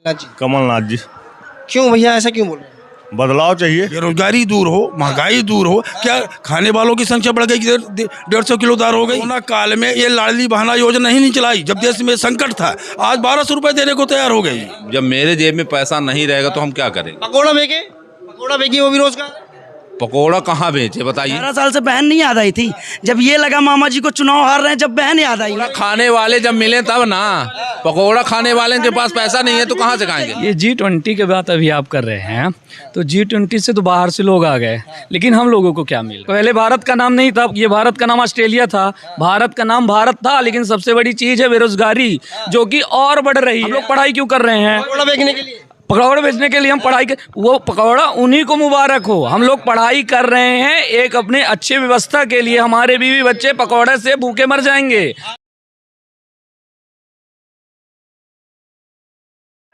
जी। कमलनाथ जी। क्यों भैया, ऐसा क्यों बोल रहे हैं? बदलाव चाहिए। बेरोजगारी दूर हो, महंगाई दूर हो। क्या खाने वालों की संख्या बढ़ गई, 150 किलो दाल हो गई। कोरोना काल में ये लाडली बहाना योजना ही नहीं चलाई, जब देश में संकट था। आज 1200 रुपए देने को तैयार हो गई। जब मेरे जेब में पैसा नहीं रहेगा तो हम क्या करेंगे? पकौड़ा बेचे वो भी रोजगार है। पकोड़ा कहाँ बेचे बताइए? 11 साल से बहन नहीं याद आई थी, जब ये लगा मामा जी को चुनाव हार रहे हैं, जब बहन याद आई। खाने वाले जब मिले तब ना। पकोड़ा खाने वाले के पास पैसा नहीं है तो कहाँ से खाएंगे? ये G20 के बात अभी आप कर रहे हैं, तो G20 से तो बाहर से लोग आ गए, लेकिन हम लोगों को क्या मिला? पहले भारत का नाम नहीं था, ये भारत का नाम ऑस्ट्रेलिया था, भारत का नाम भारत था, लेकिन सबसे बड़ी चीज है बेरोजगारी, जो कि और बढ़ रही है। हम लोग पढ़ाई क्यों कर रहे हैं? पकौड़ा बेचने के लिए। पकौड़े बेचने के लिए हम पढ़ाई कर, वो पकौड़ा उन्हीं को मुबारक हो। हम लोग पढ़ाई कर रहे हैं एक अपने अच्छे व्यवस्था के लिए, हमारे बीवी बच्चे पकौड़े से भूखे मर जाएंगे।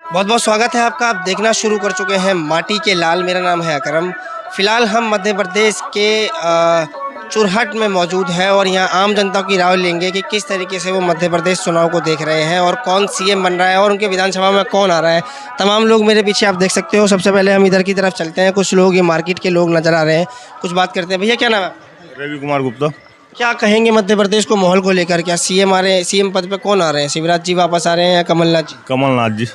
बहुत बहुत स्वागत है आपका। आप देखना शुरू कर चुके हैं माटी के लाल। मेरा नाम है अकरम। फिलहाल हम मध्य प्रदेश के चुरहट में मौजूद है और यहाँ आम जनता की राय लेंगे कि किस तरीके से वो मध्य प्रदेश चुनाव को देख रहे हैं और कौन सीएम बन रहा है और उनके विधानसभा में कौन आ रहा है। तमाम लोग मेरे पीछे आप देख सकते हो। सबसे पहले हम इधर की तरफ चलते हैं। कुछ लोग ये मार्केट के लोग नज़र आ रहे हैं, कुछ बात करते हैं। भैया क्या नाम है? रवि कुमार गुप्ता। क्या कहेंगे मध्य प्रदेश को माहौल को लेकर? क्या सीएम आ रहे हैं? सीएम पद पे कौन आ रहे हैं? शिवराज जी वापस आ रहे हैं या कमलनाथ जी? कमलनाथ जी।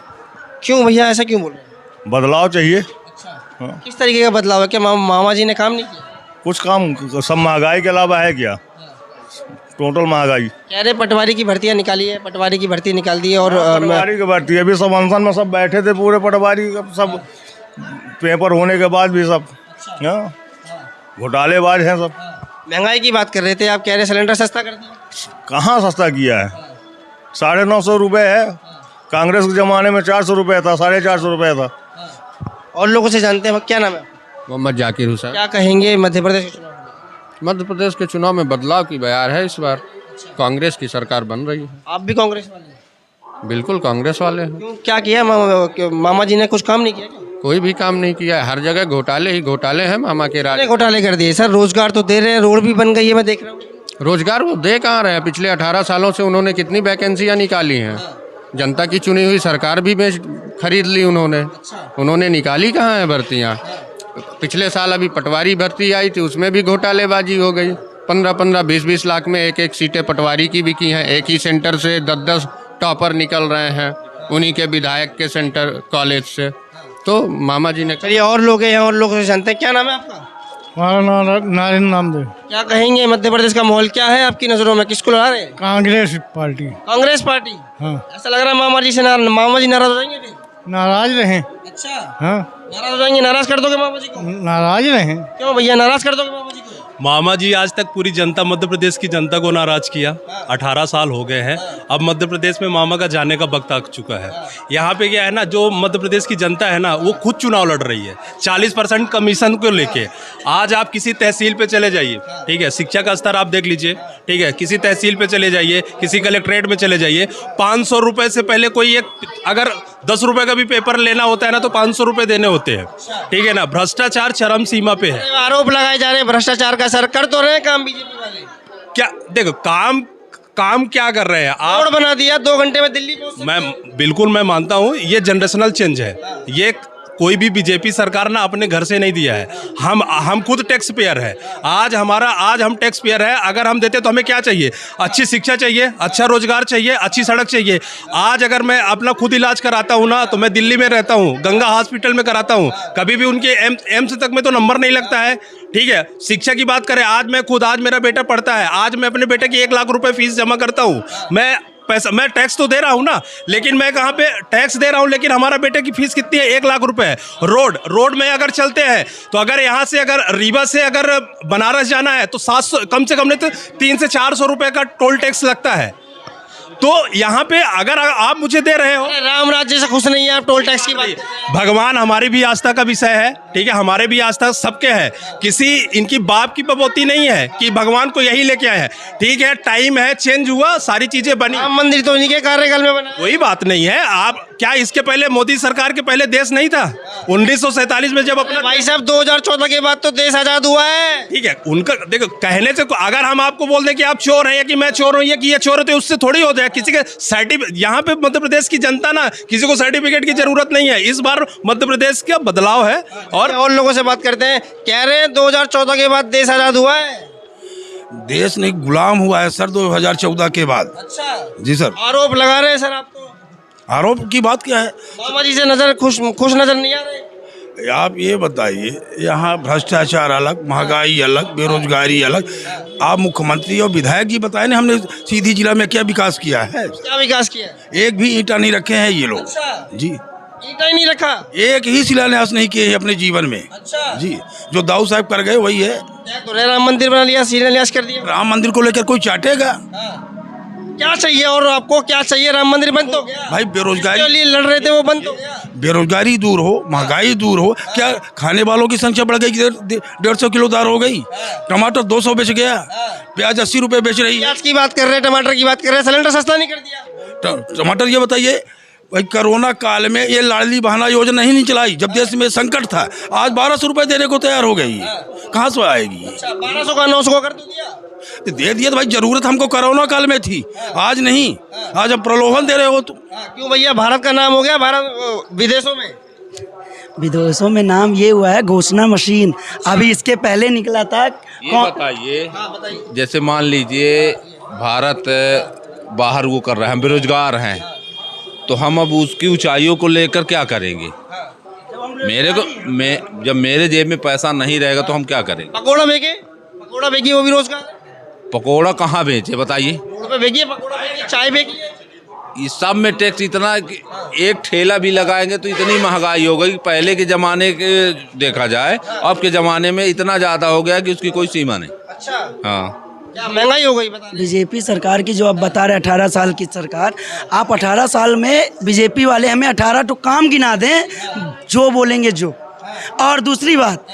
क्यों भैया, ऐसा क्यों बोल रहे हैं? बदलाव चाहिए। किस तरीके का बदलाव है? क्या मामा जी ने काम नहीं किया? कुछ काम, सब महंगाई के अलावा है क्या? टोटल महंगाई। कह रहे पटवारी की भर्तियां निकाली है, पटवारी की भर्ती निकाल दी है और पटवारी की भर्ती अभी सब अनशन में सब बैठे थे पूरे पटवारी, सब पेपर होने के बाद भी सब घोटालेबाज हैं सब। महंगाई की बात कर रहे थे आप, कह रहे सिलेंडर सस्ता कर दिया। कहाँ सस्ता किया है? 950 रुपये है। कांग्रेस के ज़माने में 400 रुपये था, 450 रुपये था। और लोगों से जानते हैं, क्या नाम है? मोहम्मद जाकिर हुसैन। क्या कहेंगे मध्य प्रदेश के चुनाव में? मध्य प्रदेश के चुनाव में बदलाव की बयार है। इस बार कांग्रेस की सरकार बन रही है। आप भी कांग्रेस वाले हैं? बिल्कुल कांग्रेस वाले हैं। क्यों, क्या किया मामा जी ने? कुछ काम नहीं किया क्या? कोई भी काम नहीं किया है, हर जगह घोटाले ही घोटाले हैं मामा के राज। घोटाले कर दिए सर। रोजगार तो दे रहे हैं, रोड भी बन गई है, मैं देख रहा हूँ। रोजगार वो दे कहाँ रहे हैं? पिछले 18 सालों से उन्होंने कितनी वैकेंसियाँ निकाली हैं? जनता की चुनी हुई सरकार भी खरीद ली उन्होंने निकाली कहाँ है भर्तियाँ? पिछले साल अभी पटवारी भर्ती आई थी, उसमें भी घोटालेबाजी हो गई। 15-15, 20-20 लाख में एक सीटें पटवारी की भी की हैं। एक ही सेंटर से 10-10 टॉपर निकल रहे हैं, उन्हीं के विधायक के सेंटर कॉलेज से। तो मामा जी ने। चलिए और लोग हैं, और लोगों से जानते हैं। क्या नाम है आपका? हमारा नाम नारायण नामदेव। क्या कहेंगे मध्य प्रदेश का माहौल क्या है आपकी नज़रों में? किसको लड़ा रहे हैं? कांग्रेस पार्टी। कांग्रेस पार्टी। हाँ। ऐसा लग रहा है मामा जी से मामा जी नाराज हो जाएंगे फिर? नाराज रहे। अच्छा, हाँ, नाराज हो जाएंगे। नाराज कर दोगे मामा जी को? नाराज रहे। क्यों भैया, नाराज कर दोगे मामा जी को? मामा जी आज तक पूरी जनता, मध्य प्रदेश की जनता को नाराज किया। 18 साल हो गए हैं। अब मध्य प्रदेश में मामा का जाने का वक्त आ चुका है। यहाँ पे क्या है ना, जो मध्य प्रदेश की जनता है ना, वो खुद चुनाव लड़ रही है 40% कमीशन को लेके। आज आप किसी तहसील पे चले जाइए, ठीक है, शिक्षा का स्तर आप देख लीजिए, ठीक है, किसी तहसील पे चले जाइए, किसी कलेक्ट्रेट में चले जाइए, 500 रुपये से पहले कोई एक, अगर 10 रुपये का भी पेपर लेना होता है ना, तो 500 रुपये देने होते हैं, ठीक है ना। भ्रष्टाचार चरम सीमा पे है। आरोप लगाए जा रहे हैं भ्रष्टाचार का। सर कर तो रहे हैं काम बीजेपी वाले? क्या देखो, काम क्या कर रहे हैं आप? रोड बना दिया, 2 घंटे में दिल्ली पहुंच सकते हैं। बिल्कुल मैं मानता हूँ ये जनरेशनल चेंज है। ये कोई भी बीजेपी सरकार ना अपने घर से नहीं दिया है। हम खुद टैक्स पेयर है। आज हम टैक्स पेयर है। अगर हम देते तो हमें क्या चाहिए? अच्छी शिक्षा चाहिए, अच्छा रोजगार चाहिए, अच्छी सड़क चाहिए। आज अगर मैं अपना खुद इलाज कराता हूँ ना, तो मैं दिल्ली में रहता हूँ, गंगा हॉस्पिटल में कराता हूँ, कभी भी उनके एम्स तक में तो नंबर नहीं लगता है, ठीक है। शिक्षा की बात करें, आज मेरा बेटा पढ़ता है, आज मैं अपने बेटे की 1 लाख रुपए फीस जमा करता हूँ। मैं टैक्स तो दे रहा हूँ ना, लेकिन मैं कहाँ पे टैक्स दे रहा हूँ, लेकिन हमारा बेटे की फीस कितनी है? 1 लाख रुपए। रोड में अगर चलते हैं तो अगर यहाँ से, अगर रीवा से अगर बनारस जाना है तो 700, कम से कम नहीं तो 300 से 400 रुपए का टोल टैक्स लगता है। तो यहाँ पे अगर आप मुझे दे रहे हो, राम राज्य से खुश नहीं है आप टोल टैक्स की बात? भगवान हमारी भी आस्था का विषय है, ठीक है, हमारे भी आस्था सबके है। किसी इनकी बाप की बपोती नहीं है कि भगवान को यही लेके आए हैं, ठीक है। टाइम है, चेंज हुआ, सारी चीजें बनी। राम मंदिर तो इन्हीं के कार्यकाल में बना। कोई बात नहीं है। आप क्या इसके पहले मोदी सरकार के पहले देश नहीं था? 1947 में जब अपना, भाई साहब 2014 के बाद तो देश आजाद हुआ है, ठीक है। उनका देखो, कहने से अगर हम आपको बोल दें कि आप चोर हैं या कि मैं चोर हूँ या कि ये चोर है, तो उससे थोड़ी हो जाएगा। जाए, किसी के सर्टिफिकेट, यहाँ पे मध्य प्रदेश की जनता ना किसी को सर्टिफिकेट की जरूरत नहीं है। इस बार मध्य प्रदेश का बदलाव है। और लोगों से बात करते हैं, कह रहे हैं 2014 के बाद देश आजाद हुआ है। देश नहीं गुलाम हुआ है सर 2014 के बाद। अच्छा जी सर। आरोप लगा रहे हैं सर आप तो। आरोप की बात क्या है? मामा जी से नजर खुश नजर नहीं आ रहे। आप ये बताइए, यहाँ भ्रष्टाचार अलग, महंगाई अलग, बेरोजगारी अलग। आप मुख्यमंत्री और विधायक जी बताए ना, हमने सीधी जिला में क्या विकास किया है? क्या विकास किया है? एक भी ईंटा नहीं रखे हैं ये लोग। अच्छा जी, ईंटा ही नहीं रखा। एक ही शिलान्यास नहीं किए हैं अपने जीवन में। अच्छा जी, जो दाऊ साहब कर गए वही है। तो राम मंदिर बना लिया, शिलान्यास कर दिया। राम मंदिर को लेकर कोई चाटेगा? क्या चाहिए और आपको क्या चाहिए? राम मंदिर बंद तो गया भाई बेरोजगारी जिसके लिए लड़ रहे थे वो बंद तो गया। बेरोजगारी दूर हो, महंगाई दूर हो। क्या खाने वालों की संख्या बढ़ गई? 150 किलो दाल हो गई। टमाटर 200 बेच गया, प्याज 80 रुपए बेच रही है। प्याज की बात कर रहे हैं, टमाटर की बात कर रहे हैं, सिलेंडर सस्ता नहीं कर दिया। टमाटर ये बताइए भाई, कोरोना काल में ये लाडली बहना योजना ही नहीं चलाई जब देश में संकट था। आज 1200 रुपए देने को तैयार हो गई। कहाँ से आएगी? 1200 का 900 कर दो दिया। तो दे दिया तो भाई, जरूरत हमको कोरोना काल में थी, आज नहीं। आज अब प्रलोभन दे रहे हो तुम। क्यों भैया, भारत का नाम हो गया भारत विदेशों में। विदेशों में नाम ये हुआ है घोषणा मशीन। अभी इसके पहले निकला था। ये बताइए, जैसे मान लीजिए भारत बाहर वो कर रहा है, हम बेरोजगार हैं, तो हम अब उसकी ऊंचाइयों को लेकर क्या करेंगे? जब मेरे जेब में पैसा नहीं रहेगा तो हम क्या करेंगे? पकौड़ा बेचिए, वो भी रोजगार। पकौड़ा कहाँ बेचे बताइए? रोड पे बेचिए, पकौड़ा बेचिए, चाय बेचिए। इस सब में टैक्स इतना कि एक ठेला भी लगाएंगे तो इतनी महंगाई हो गई। पहले के ज़माने के देखा जाए, अब के ज़माने में इतना ज़्यादा हो गया कि उसकी कोई सीमा नहीं। अच्छा हाँ, क्या महंगाई हो गई बता रहे? बीजेपी सरकार की जो आप बता रहे 18 साल की सरकार, आप 18 साल में बीजेपी वाले हमें 18 तो काम गिना दें जो बोलेंगे जो। और दूसरी बात,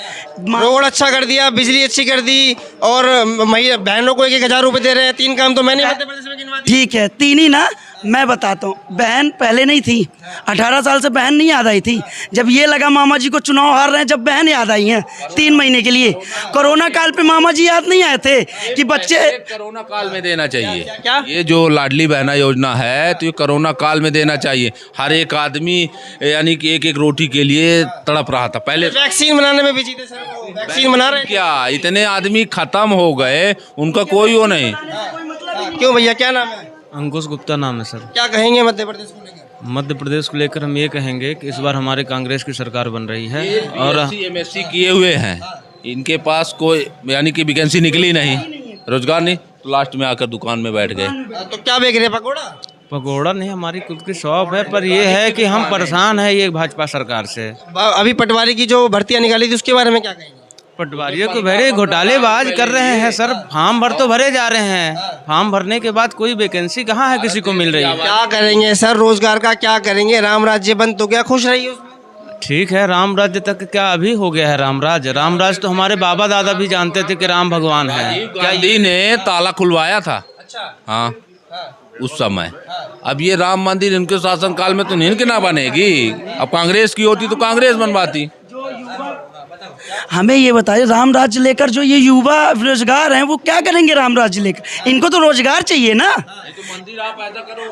रोड अच्छा कर दिया, बिजली अच्छी कर दी, और बहनों को 1,000 रुपए दे रहे हैं। 3 काम तो मैंने मध्य प्रदेश में गिनवा दिए। ठीक है, 3 ही ना, मैं बताता हूँ। बहन पहले नहीं थी, 18 साल से बहन नहीं याद आई थी। जब ये लगा मामा जी को चुनाव हार रहे हैं, जब बहन याद आई हैं 3 महीने के लिए। कोरोना काल पे मामा जी याद नहीं आए थे कि बच्चे कोरोना काल में देना चाहिए। क्या? ये जो लाडली बहना योजना है तो ये कोरोना काल में देना चाहिए। हर एक आदमी यानी कि एक रोटी के लिए तड़प रहा था पहले। वैक्सीन बनाने में बिजी थे सर, वो वैक्सीन बना रहे हैं। क्या इतने आदमी खत्म हो गए, उनका कोई वो नहीं। क्यों भैया, क्या नाम है? अंकुश गुप्ता नाम है सर। क्या कहेंगे मध्य प्रदेश को लेकर? मध्य प्रदेश को लेकर हम ये कहेंगे कि इस बार हमारे कांग्रेस की सरकार बन रही है और MSc किए हुए हैं, इनके पास कोई यानी कि वैकेंसी निकली नहीं, रोजगार नहीं, तो लास्ट में आकर दुकान में बैठ गए। तो क्या बेच रहे हैं? पकौड़ा नहीं, हमारी खुद की शॉप है, पर ये है कि हम परेशान हैं ये भाजपा सरकार से। अभी पटवारी की जो भर्तियां निकाली थी उसके बारे में क्या कहेंगे? पटवारियों को भरे घोटालेबाज कर रहे हैं सर। फॉर्म भर तो भरे जा रहे हैं, फॉर्म भरने के बाद कोई वैकेंसी कहाँ है किसी को मिल रही है। क्या करेंगे सर, रोजगार का क्या करेंगे? राम राज्य बंद तो क्या, खुश रहिए उसमें। ठीक है, राम राज्य तक क्या अभी हो गया है राम राज तो हमारे बाबा दादा भी जानते थे कि राम भगवान है। गांधी ने ताला खुलवाया था। हाँ, उस समय। अब ये राम मंदिर इनके शासन काल में तो नहीं कि ना बनेगी। अब कांग्रेस की होती तो कांग्रेस बनवाती। हमें ये बताइए, राम राज्य लेकर जो ये युवा बेरोजगार हैं वो क्या करेंगे? राम राज्य लेकर इनको तो रोजगार चाहिए ना।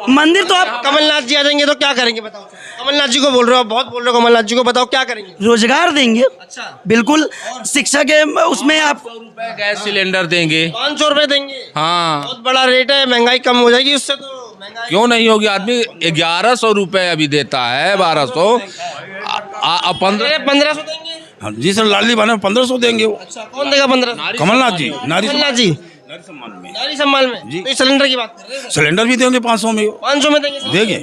मंदिर तो आप कमलनाथ जी आ जाएंगे तो क्या करेंगे बताओ? कमलनाथ जी को बोल रहे हो, बहुत बोल रहे हो कमलनाथ जी को, बताओ क्या करेंगे? रोजगार देंगे। अच्छा, बिल्कुल। शिक्षा के उसमें आप गैस सिलेंडर देंगे, 500 रुपए देंगे। हाँ, बहुत बड़ा रेट है, महंगाई कम हो जाएगी उससे। तो क्यों नहीं होगी? आदमी 1100 रुपए अभी देता है, 1200, 1500 देंगे। जी सर, लाडली बहना 1500 देंगे वो। अच्छा, कौन देगा 1500? कमलनाथ जी। कमलनाथ जी नारी सम्मान में जी। तो सिलेंडर की बात कर रहे हैं। सिलेंडर भी देंगे 500 में। 500 में देंगे? देंगे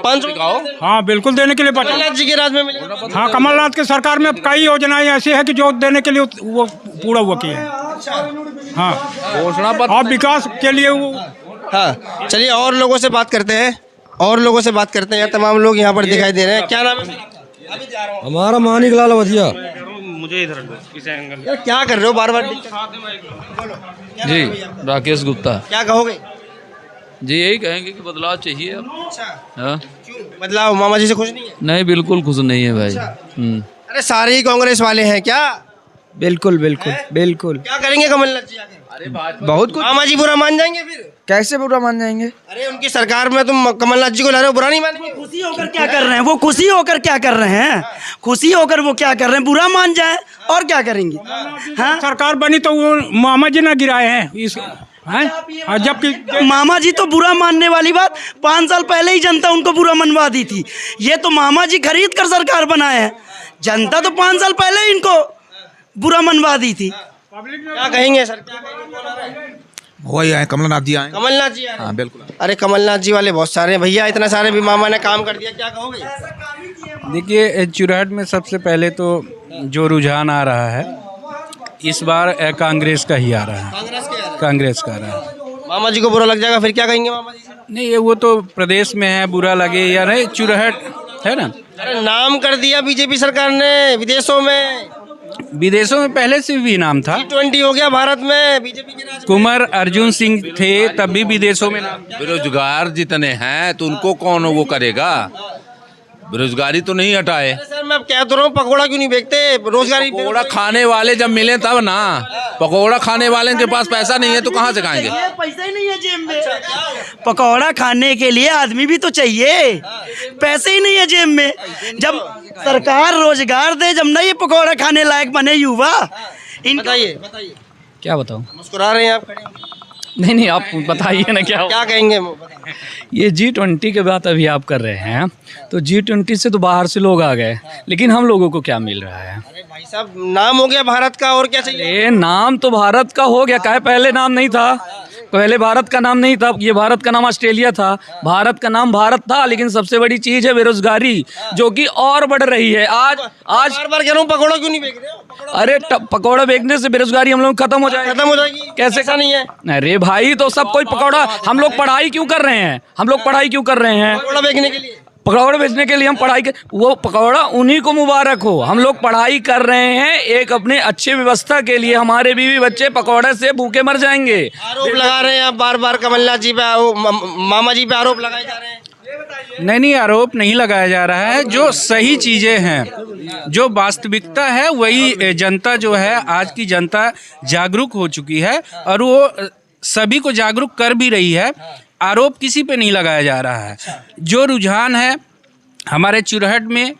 500 हाँ बिल्कुल देने के लिए बता। कमलनाथ जी के राज में मिलेगा। हाँ, कमलनाथ की सरकार में कई योजनाएं ऐसी है कि जो देने के लिए वो पूरा हुआ की है। हाँ, घोषणा और विकास के लिए वो। हाँ, चलिए और लोगों से बात करते हैं, यहाँ तमाम लोग यहाँ पर दिखाई दे रहे हैं। क्या नाम है? हमारा मानिक लाल वधिया। मुझे इधर यार क्या कर रहे हो बार बार? जी, राकेश गुप्ता। क्या कहोगे? जी यही कहेंगे कि बदलाव चाहिए अब। हाँ? क्यों बदलाव? मामा जी से खुश नहीं है? नहीं, बिल्कुल खुश नहीं है भाई। अरे सारे ही कांग्रेस वाले हैं क्या? बिल्कुल बिल्कुल बिल्कुल। क्या करेंगे कमलनाथ जी आगे? बहुत कुछ। मामा जी बुरा मान जाएंगे फिर? कैसे बुरा मान जाएंगे? अरे उनकी सरकार में तुम कमलनाथ जी को ला रहे हो, बुरा नहीं मानेंगे? खुशी होकर क्या कर रहे हैं वो? खुशी होकर क्या कर रहे हैं? खुशी होकर वो क्या कर रहे हैं? बुरा मान जाए और क्या करेंगे? हाँ, सरकार बनी तो वो मामा जी ना गिराए हैं इस हैं? जबकि मामा जी तो बुरा मानने वाली बात, 5 साल पहले ही जनता उनको बुरा मनवा दी थी। ये तो मामा जी खरीद कर सरकार बनाए हैं। जनता तो 5 साल पहले ही इनको बुरा मनवा दी थी। क्या कहेंगे सर? क्या कहेंगे? वही आए कमलनाथ जी आए। कमलनाथ जी आ रहे हैं। हाँ बिल्कुल। अरे कमलनाथ जी वाले बहुत सारे हैं भैया, इतना सारे भी मामा ने काम कर दिया, क्या कहोगे? देखिए, चुरहट में सबसे पहले तो जो रुझान आ रहा है इस बार कांग्रेस का ही आ रहा है। कांग्रेस का आ रहा है। मामा जी को बुरा लग जाएगा फिर क्या कहेंगे मामा जी? नहीं, ये वो तो प्रदेश में है, बुरा लगे या नहीं, चुरहट है ना। अरे नाम कर दिया बीजेपी सरकार ने विदेशों में। विदेशों में पहले से भी नाम था। G20 हो गया भारत में बीजेपी के राज में। कुंवर अर्जुन सिंह थे तब भी विदेशों में नाम। बेरोजगार जितने हैं तो उनको कौन वो करेगा? बेरोजगारी तो नहीं हटाए। सर मैं अब कह तो रहा हूँ, पकौड़ा क्यों नहीं बेचते? रोजगारी पकौड़ा खाने वाले जब मिले तब ना। पकौड़ा खाने वाले के पास पैसा नहीं है तो कहाँ से खाएंगे? पैसा ही नहीं है जेब में। पकौड़ा खाने के लिए आदमी भी तो चाहिए, पैसे ही नहीं है जेब में। जब सरकार रोजगार दे, जब नहीं पकौड़ा खाने लायक बने युवा। बताइए क्या बताऊँ? मुस्कुरा रहे हैं आप खड़े। नहीं, आप बताइए ना क्या क्या कहेंगे? ये G20 की बात अभी आप कर रहे हैं, तो G20 से तो बाहर से लोग आ गए, लेकिन हम लोगों को क्या मिल रहा है? अरे भाई साहब, नाम हो गया भारत का, और क्या चाहिए? ये नाम तो भारत का हो गया, काहे पहले नाम नहीं था? पहले भारत का नाम नहीं था, ये भारत का नाम ऑस्ट्रेलिया था। भारत का नाम भारत था, लेकिन सबसे बड़ी चीज है बेरोजगारी, जो कि और बढ़ रही है। आज बार कह रहा हूँ, पकौड़ा क्यों नहीं बेच रहे हो? अरे पकौड़ा बेचने से बेरोजगारी हम लोग खत्म हो जाएगी। कैसे? ऐसा नहीं है। अरे भाई, तो सब कोई पकौड़ा, हम लोग पढ़ाई क्यों कर रहे हैं? पकौड़ा बेचने के लिए। पकौड़े बेचने के लिए हम पढ़ाई कर, वो पकौड़ा उन्हीं को मुबारक हो। हम लोग पढ़ाई कर रहे हैं एक अपने अच्छे व्यवस्था के लिए, हमारे बीवी बच्चे पकौड़े से भूखे मर जाएंगे। आरोप लगा रहे हैं आप बार कमलनाथ जी पे, मामा जी पे आरोप लगाए जा रहे हैं। नहीं, आरोप नहीं लगाया जा रहा है। जो सही चीज़ें हैं, जो वास्तविकता है, वही जनता जो है, आज की जनता जागरूक हो चुकी है और वो सभी को जागरूक कर भी रही है। आरोप किसी पे नहीं लगाया जा रहा है। जो रुझान है हमारे चुरहट में,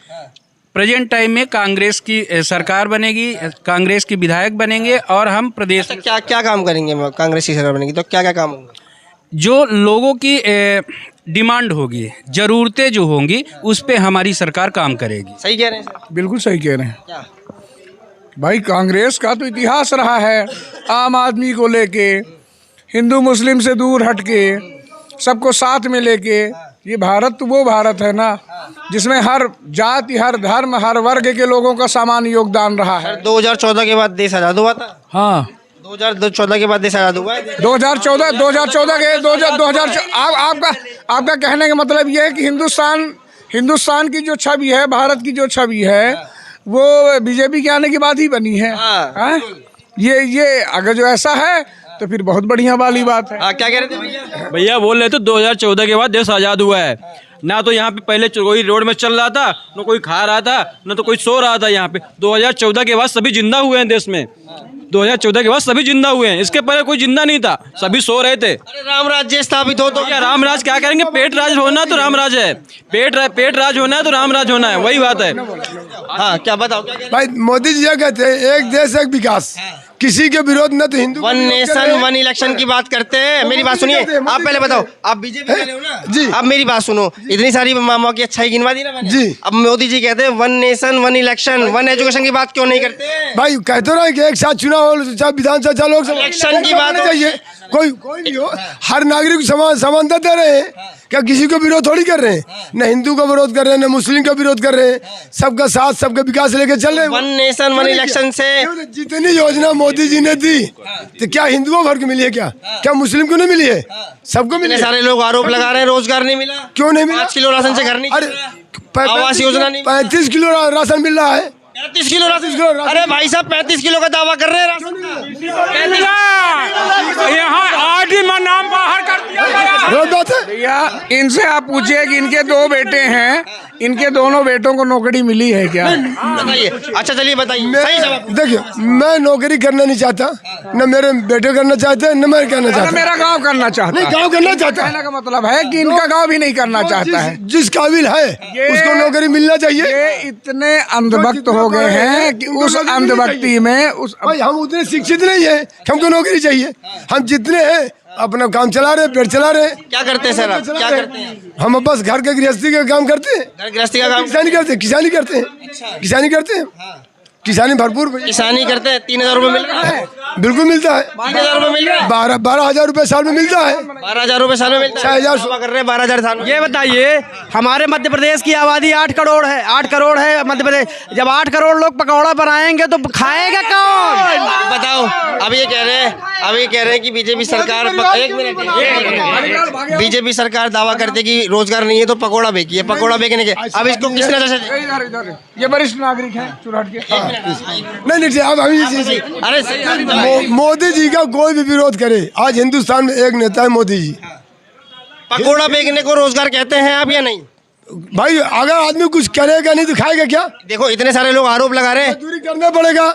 प्रेजेंट टाइम में कांग्रेस की सरकार बनेगी, कांग्रेस के विधायक बनेंगे और हम प्रदेश में क्या काम करेंगे? कांग्रेस की सरकार बनेगी तो क्या काम होंगे? जो लोगों की डिमांड होगी, ज़रूरतें जो होंगी, उस पे हमारी सरकार काम करेगी। सही कह रहे हैं सर? बिल्कुल सही कह रहे हैं। क्या? भाई, कांग्रेस का तो इतिहास रहा है आम आदमी को लेके, हिंदू मुस्लिम से दूर हटके, सबको साथ में लेके। ये भारत तो वो भारत है ना जिसमें हर जाति, हर धर्म, हर वर्ग के लोगों का समान योगदान रहा है। 2014 के बाद देश आज़ाद हुआ था। हाँ, 2014 के बाद देश आज़ाद हुआ है। 2014 के 2000 आपका कहने का मतलब ये है कि हिंदुस्तान की जो छवि है, भारत की जो छवि है, वो बीजेपी के आने के बाद ही बनी है। हाँ? ये अगर जो ऐसा है तो फिर बहुत बढ़िया वाली बात है। क्या कह रहे थे भैया? भैया बोल रहे थे 2014 के बाद देश आज़ाद हुआ है ना। तो यहाँ पे पहले कोई रोड में चल रहा था, न कोई खा रहा था, न तो कोई सो रहा था। यहाँ पे 2014 के बाद सभी जिंदा हुए हैं देश में। 2014 के बाद सभी जिंदा हुए हैं, इसके पहले कोई जिंदा नहीं था, सभी सो रहे थे। अरे राम राज्य स्थापित हो तो क्या राम राज क्या करेंगे? पेट राज होना तो राम राज है, पेट राज होना है तो राम राज होना है, वही बात है। हाँ, क्या बताओ? भाई, मोदी जी कहते हैं एक देश एक विकास, किसी के विरोध न तो हिंदू। 1 नेशन 1 इलेक्शन की बात करते हैं। मेरी बात सुनिए, आप पहले बताओ, आप बीजेपी वाले हो ना जी? अब मेरी बात सुनो, इतनी सारी मामा की अच्छाई गिनवा दी ना मैंने जी। अब मोदी जी कहते हैं 1 नेशन 1 इलेक्शन 1 एजुकेशन की बात क्यों नहीं करते? भाई, कहते रहे कि एक साथ चुनाव हो, चाहे विधानसभा लोकसभा इलेक्शन की बात चाहिए। कोई भी हो, हर नागरिक को समानता दे रहे हैं। क्या किसी को विरोध थोड़ी कर रहे हैं? न हिंदू का विरोध कर रहे हैं, न मुस्लिम का विरोध कर रहे हैं। सबका साथ, सबका विकास लेके चल रहे हैं। 1 नेशन 1 इलेक्शन से जितनी योजना मोदी जी ने दी, तो क्या हिंदुओं भर को मिली है? क्या मुस्लिम को नहीं मिली है? सबको मिली है। सारे लोग आरोप लगा रहे हैं रोजगार नहीं मिला। क्यों नहीं मिला? 5 किलो राशन से घर नहीं। अरे, आवास योजना नहीं। 35 किलो राशन मिल रहा है। 35 किलो राशन। अरे भाई साहब 35 किलो का दावा कर रहे हैं राशन का। यहाँ 8 ही में नाम बाहर कर दिया गया। भैया इनसे आप पूछिए कि इनके 2 बेटे हैं, इनके दोनों बेटों को नौकरी मिली है क्या? बताइए। अच्छा चलिए बताइए, सही जवाब। देखिए, मैं नौकरी करना नहीं चाहता, न मेरे बेटे करना चाहते, न मैं करना चाहता। मेरा गांव करना चाहता है। नहीं, गांव करना चाहता है। कहने का मतलब है कि इनका गांव भी नहीं करना चाहता है। जिस काबिल है उसको नौकरी मिलना चाहिए। ये इतने अंधभक्त हो गए हैं कि उस अंधभक्ति में उस भाई हम उतने शिक्षित नहीं है, हमको नौकरी चाहिए। हम जितने हैं अपना काम चला रहे, पेट चला रहे। क्या करते हैं सर आप? क्या करते हैं? हम बस घर के गृहस्थी का काम करते हैं। घर गृहस्थी का काम? किसानी करते हैं, किसानी करते हैं, किसानी करते हैं, किसानी भरपूर। किसानी करते हैं। 3000 रुपये मिल रहा है? बिल्कुल मिलता है। 3000 रुपये मिल रहा है? 12,000 रुपए साल में मिलता है। 12,000 रुपये साल में मिलता है? 6,000 कर रहे हैं 12,000 साल में। ये बताइए, हमारे मध्य प्रदेश की आबादी 8 करोड़ है। 8 करोड़ है मध्य प्रदेश। जब 8 करोड़ लोग पकौड़ा बनाएंगे तो खाएगा कौन? बताओ। अब ये कह रहे हैं कि बीजेपी सरकार, एक मिनट, बीजेपी सरकार दावा करती है कि रोजगार नहीं है तो पकौड़ा बेचिए। पकौड़ा बेचने के अब इसको किस नजर से? ये वरिष्ठ नागरिक हैं चुरहट के। नहीं, अब अरे मोदी जी का कोई भी विरोध करे, आज हिंदुस्तान में एक नेता है मोदी जी। पकौड़ा बेचने को रोजगार कहते हैं आप या नहीं? भाई अगर आदमी कुछ करेगा नहीं तो खाएगा क्या? देखो इतने सारे लोग आरोप लगा रहे हैं। मजदूरी करना पड़ेगा,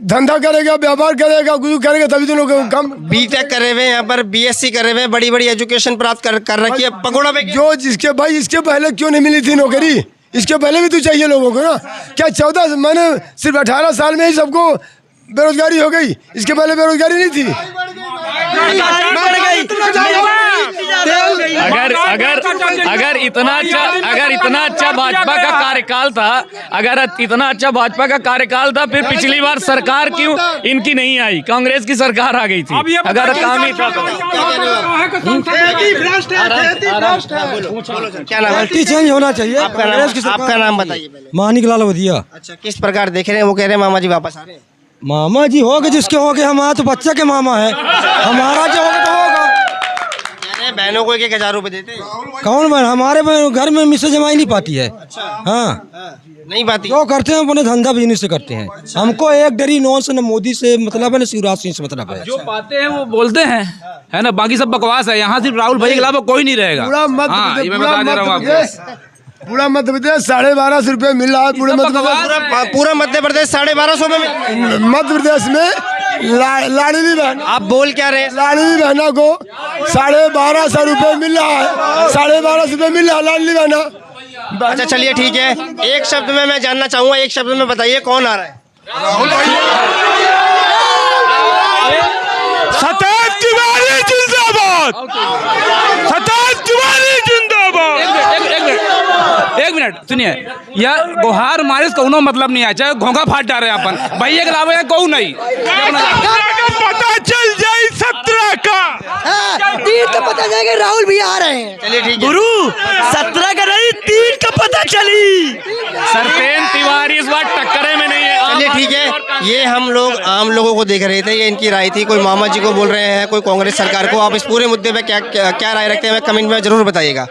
धंधा करेगा, व्यापार करेगा, कुछ करेगा तभी तो लोग काम। बीटेक करे हुए, यहाँ पर बीएससी करे हुए, बड़ी बड़ी एजुकेशन प्राप्त कर रखी है। पकौड़ा बेच जो जिसके भाई इसके पहले क्यों नहीं मिली थी नौकरी? इसके पहले भी तो चाहिए लोगों को ना। क्या 14 मैंने सिर्फ 18 साल में ही सबको बेरोजगारी हो गई? इसके पहले बेरोजगारी नहीं थी। अगर इतना अच्छा भाजपा का कार्यकाल था, अगर इतना अच्छा भाजपा का कार्यकाल था, फिर पिछली बार सरकार क्यों इनकी नहीं आई? कांग्रेस की सरकार आ गई थी। अगर काम ही था तो क्या नाम है? चेंज होना चाहिए। आपका नाम बताइए पहले। मानिक लाल वधिया। अच्छा, किस प्रकार देख रहे हैं? वो कह रहे हैं मामा जी वापस आ रहे हैं। मामा जी हो गए जिसके हो गए, हमारा तो बच्चा के मामा है, हमारा जो होगा तो होगा। बहनों को 1,000 रुपए देते हैं? कौन बहन? हमारे घर में मिसे जमाई नहीं पाती है। हाँ, नहीं पाती। जो करते हैं अपने धंधा बिजनेस से करते हैं। हमको एक डरी नॉन से न मोदी से मतलब है न शिवराज सिंह से मतलब है। जो पाते हैं वो बोलते हैं, है ना, बाकी सब बकवास है। यहाँ सिर्फ राहुल भाई के अलावा कोई नहीं रहेगा। पूरा मध्य हाँ, ये मैं प्रदेश बता दे रहा हूँ आपको। पूरा मध्य प्रदेश 1250 रुपए मिल रहा है। पूरे पूरा मध्य प्रदेश 1250 में। मध्य प्रदेश में लाडली बहन, आप बोल क्या रहे हैं? लाडली बहना को 1250 रुपए मिल रहा है। 1250 रुपए मिल रहा है लाडली बहना। अच्छा चलिए ठीक है, एक शब्द में मैं जानना चाहूंगा, एक शब्द में बताइए कौन आ रहा है? सतेज तिवारी जिंदाबाद। सतेज तिवारी जिंदाबाद। एक मिनट सुनिए, यह गुहार मारिस कौनो मतलब नहीं है, चाहे घोंघा फाट जा रहे हैं अपन भैया के अलावा है कौन नहीं। पता चल जाए 17 का 3 का पता चलेगा राहुल भी आ रहे हैं। चलिए ठीक है गुरु 17 का नहीं 3 का पता चली। सरतेन तिवारी इस बार टक्करे में नहीं है। चलिए ठीक है, ये हम लोग आम लोगों को देख रहे थे, ये इनकी राय थी। कोई मामा जी को बोल रहे हैं, कोई कांग्रेस सरकार को। आप इस पूरे मुद्दे पे क्या राय रखते हैं, कमेंट में जरूर बताइएगा।